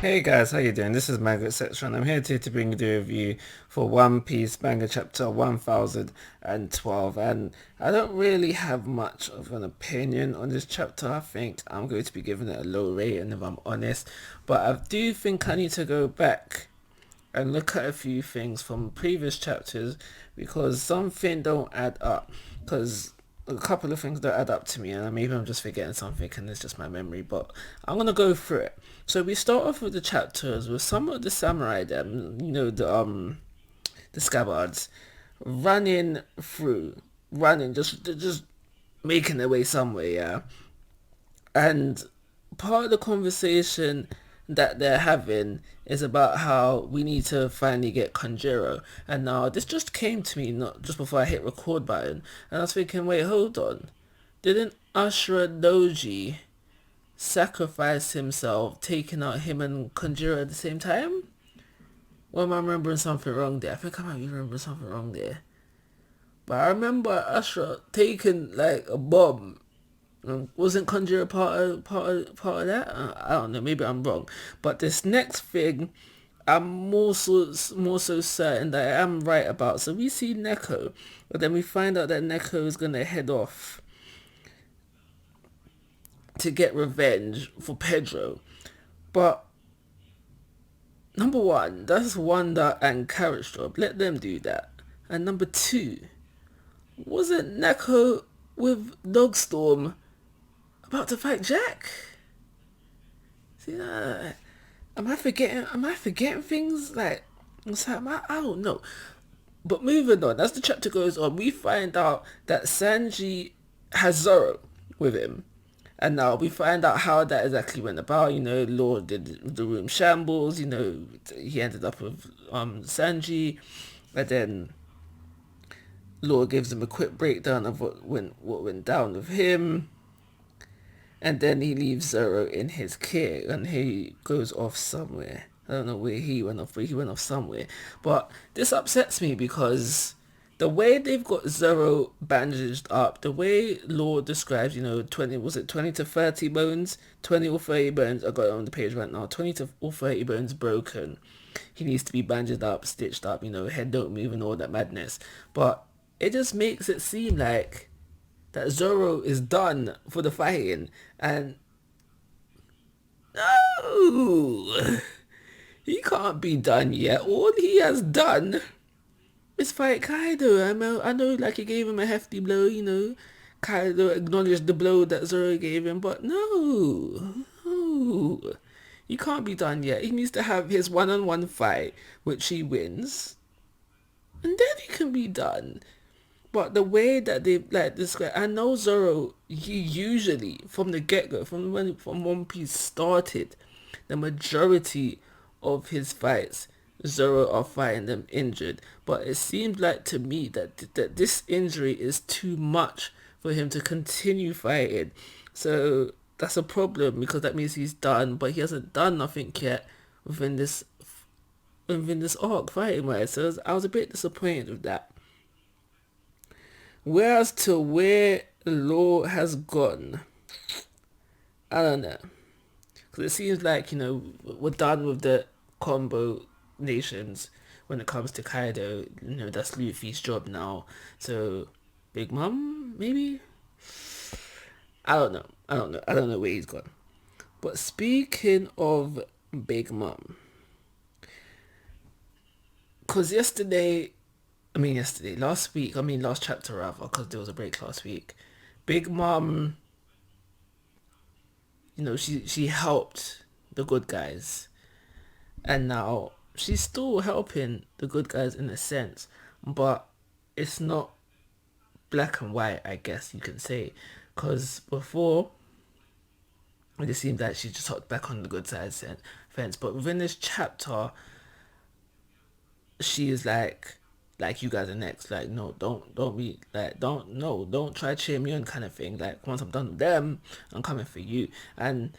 Hey guys, how you doing? This is Manga Section. I'm here today to bring you the review for One Piece Manga Chapter 1012, and I don't really have much of an opinion on this chapter. I think I'm going to be giving it a low rating if I'm honest, but I do think I need to go back and look at a few things from previous chapters because something don't add up. Because a couple of things don't add up to me, and maybe I'm just forgetting something, and it's just my memory. But I'm gonna go through it. So we start off with the chapters with some of the samurai, them, the scabbards, running through, running, just making their way somewhere, yeah. And part of the conversation that they're having is about how we need to finally get Conjuro. And now this just came to me not just before I hit record button, and I was thinking, wait, hold on. Didn't Ashura Doji sacrifice himself, taking out him and Conjuro at the same time? Or am I remembering something wrong there? I think I might be remembering something wrong there. But I remember Ashura taking like a bomb. Wasn't Conjuro part of that? I don't know. Maybe I'm wrong. But this next thing, I'm more so certain that I am right about. So we see Neko, but then we find out that Neko is gonna head off to get revenge for Pedro. But number one, that's Wanda and Carrot's job. Let them do that. And number two, wasn't Neko with Dogstorm about to fight Jack? See, am I forgetting? Am I forgetting things? Like, I don't know. But moving on, as the chapter goes on, we find out that Sanji has Zoro with him. And now we find out how that exactly went about. Lord did the room shambles. He ended up with Sanji. And then Lord gives him a quick breakdown of what went down with him. And then he leaves Zoro in his care and he goes off somewhere. I don't know where he went off, but he went off somewhere. But this upsets me because the way they've got Zoro bandaged up, the way Lord describes, 20 to 30 bones? 20 or 30 bones, I got it on the page right now, 20 to or 30 bones broken. He needs to be bandaged up, stitched up, head don't move and all that madness. But it just makes it seem like that Zoro is done for the fighting, and no, he can't be done yet. All he has done is fight Kaido. I know, like he gave him a hefty blow. Kaido acknowledged the blow that Zoro gave him, but no, he can't be done yet. He needs to have his one-on-one fight, which he wins, and then he can be done. But the way that they describe, I know Zoro, he usually from the get-go, from One Piece started, the majority of his fights, Zoro are fighting them injured. But it seems like to me that this injury is too much for him to continue fighting. So that's a problem because that means he's done, but he hasn't done nothing yet within this arc fighting wise. So I was a bit disappointed with that. Whereas to where Law has gone, I don't know. Because it seems like, we're done with the combo nations when it comes to Kaido. That's Luffy's job now. So, Big Mom, maybe? I don't know. I don't know where he's gone. But speaking of Big Mom, because last chapter rather, because there was a break last week. Big Mom, she helped the good guys, and now she's still helping the good guys in a sense, but it's not black and white, I guess you can say, because before it just seemed that she just hopped back on the good side fence, but within this chapter, she is like you guys are next. Like, no, don't be like, don't try to cheer me on kind of thing. Like, once I'm done with them, I'm coming for you. And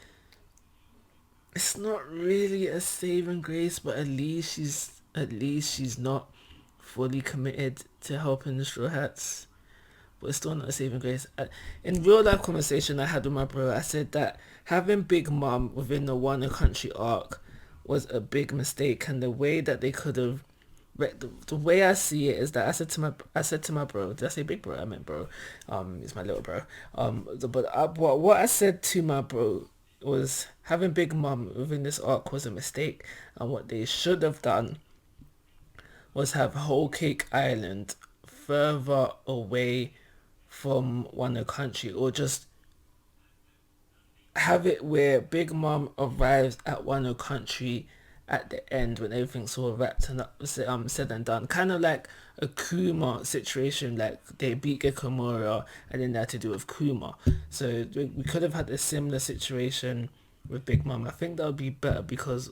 it's not really a saving grace, but at least she's not fully committed to helping the Straw Hats. But it's still not a saving grace. In real life conversation I had with my bro, I said that having Big Mom within the Wonder Country arc was a big mistake, and the way that they could have the way I see it is that I said to my bro, did I say big bro? I meant bro. It's my little bro. What I said to my bro was having Big Mom within this arc was a mistake, and what they should have done was have Whole Cake Island further away from Wano Country, or just have it where Big Mom arrives at Wano Country at the end when everything's all wrapped and said and done. Kind of like a Kuma situation, like they beat Gekomura and then they had to do with Kuma. So we could have had a similar situation with Big Mom. I think that would be better because,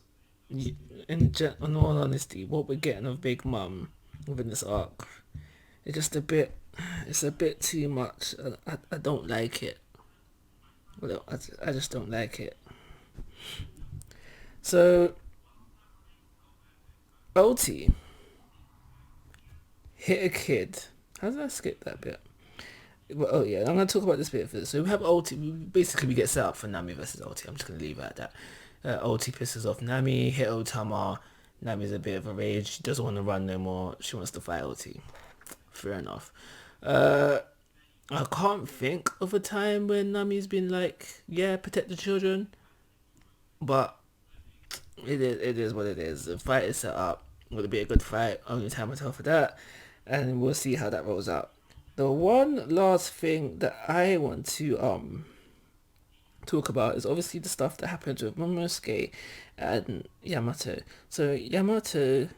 in all honesty, what we're getting of Big Mom within this arc, it's a bit too much. I don't like it. Well, I just don't like it. So, OT hit a kid. How did I skip that bit? Well, oh yeah, I'm going to talk about this bit first. So we have OT. We get set up for Nami versus OT. I'm just going to leave it at that. OT pisses off Nami, hit Otama. Nami's a bit of a rage. She doesn't want to run no more. She wants to fight OT. Fair enough. I can't think of a time when Nami's been like, yeah, protect the children. But it is what it is. The fight is set up. It'll be a good fight. Only time will tell for that. And we'll see how that rolls out. The one last thing that I want to talk about is obviously the stuff that happened with Momosuke and Yamato. So Yamato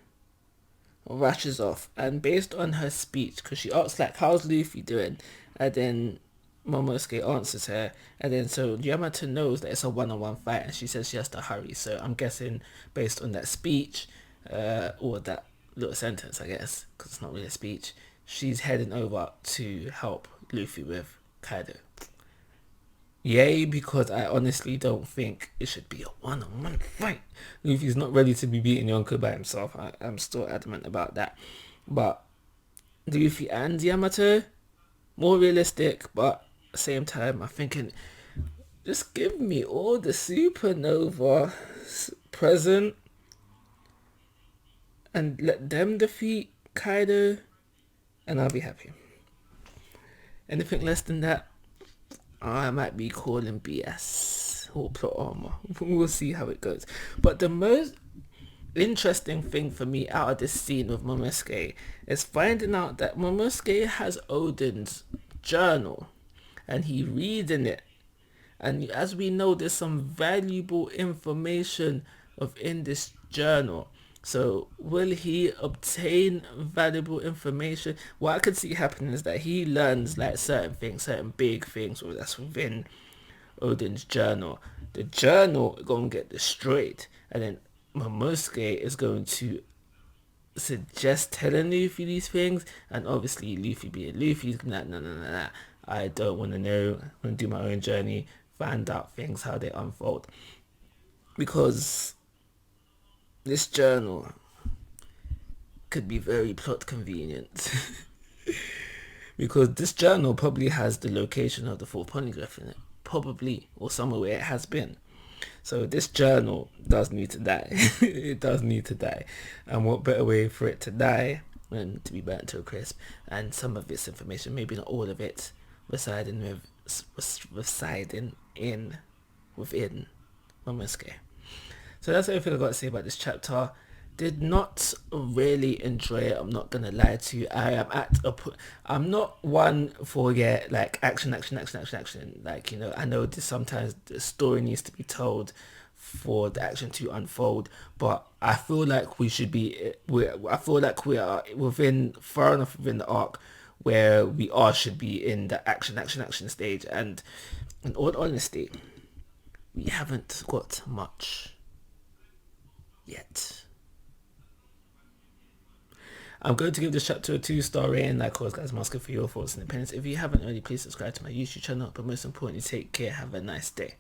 rushes off, and based on her speech, because she asks like, how's Luffy doing? And then Momosuke answers her, and then so Yamato knows that it's a one-on-one fight, and she says she has to hurry. So I'm guessing based on that speech, or that little sentence, I guess, because it's not really a speech, she's heading over to help Luffy with Kaido. Yay, because I honestly don't think it should be a one-on-one fight. Luffy's not ready to be beating Yonko by himself. I'm still adamant about that. But Luffy and Yamato, more realistic, but at the same time, I'm thinking, just give me all the supernova present and let them defeat Kaido, and I'll be happy. Anything less than that, I might be calling BS or plot armor. We'll see how it goes. But the most interesting thing for me out of this scene with Momosuke is finding out that Momosuke has Odin's journal and he reads in it. And as we know, there's some valuable information within this journal. So will he obtain valuable information? What I could see happening is that he learns like certain things, certain big things, or that's within Odin's journal. The journal is going to get destroyed, and then Momosuke is going to suggest telling Luffy these things, and obviously Luffy being Luffy's nah. I don't want to know. I'm going to do my own journey, find out things, how they unfold. Because this journal could be very plot convenient. Because this journal probably has the location of the fourth poneglyph in it. Probably. Or somewhere where it has been. So this journal does need to die. It does need to die. And what better way for it to die than to be burnt to a crisp. And some of its information, maybe not all of it, residing within Momosuke. So that's everything I got to say about this chapter. Did not really enjoy it. I'm not gonna lie to you. I'm not one for like action. Like, you know, I know this sometimes the story needs to be told for the action to unfold, but I feel like we are within far enough within the arc where we should be in the action stage. And in all honesty, we haven't got much yet. I'm going to give this chapter a 2-star rating. Like always, guys, I'm asking for your thoughts and opinions. If you haven't already, please subscribe to my YouTube channel. But most importantly, take care. Have a nice day.